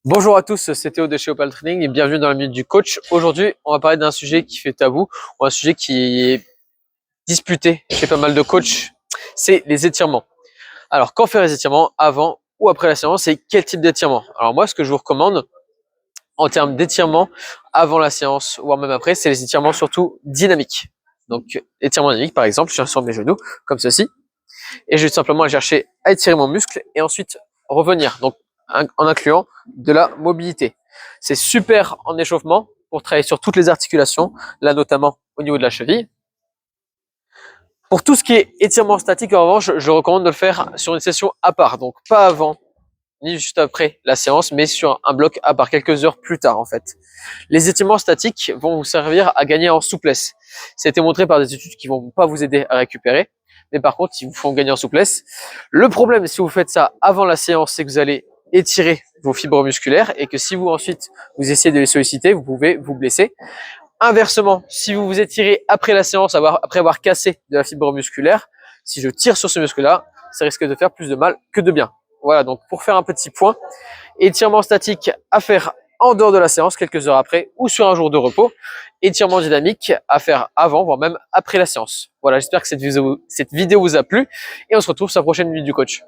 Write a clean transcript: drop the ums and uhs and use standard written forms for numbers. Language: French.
Bonjour à tous, c'est Théo de chez Opal Training et bienvenue dans la minute du coach. Aujourd'hui, on va parler d'un sujet qui fait tabou, ou un sujet qui est disputé chez pas mal de coachs, c'est les étirements. Alors, quand faire les étirements avant ou après la séance et quel type d'étirement? Alors moi, ce que je vous recommande en termes d'étirements avant la séance, voire même après, c'est les étirements surtout dynamiques. Donc, étirement dynamique, par exemple, je suis sur mes genoux, comme ceci, et je vais tout simplement aller chercher à étirer mon muscle et ensuite revenir. Donc, en incluant de la mobilité. C'est super en échauffement pour travailler sur toutes les articulations, là notamment au niveau de la cheville. Pour tout ce qui est étirement statique, en revanche, je recommande de le faire sur une session à part, donc pas avant ni juste après la séance, mais sur un bloc à part, quelques heures plus tard en fait. Les étirements statiques vont vous servir à gagner en souplesse. Ça a été montré par des études qui vont pas vous aider à récupérer, mais par contre, ils vous font gagner en souplesse. Le problème, si vous faites ça avant la séance, c'est que vous allez étirer vos fibres musculaires et que si vous ensuite vous essayez de les solliciter, vous pouvez vous blesser. Inversement, si vous vous étirez après la séance, après avoir cassé de la fibre musculaire, si je tire sur ce muscle-là, ça risque de faire plus de mal que de bien. Voilà, donc pour faire un petit point, étirement statique à faire en dehors de la séance, quelques heures après, ou sur un jour de repos. Étirement dynamique à faire avant, voire même après la séance. Voilà, j'espère que cette vidéo vous a plu et on se retrouve sur la prochaine minute du coach.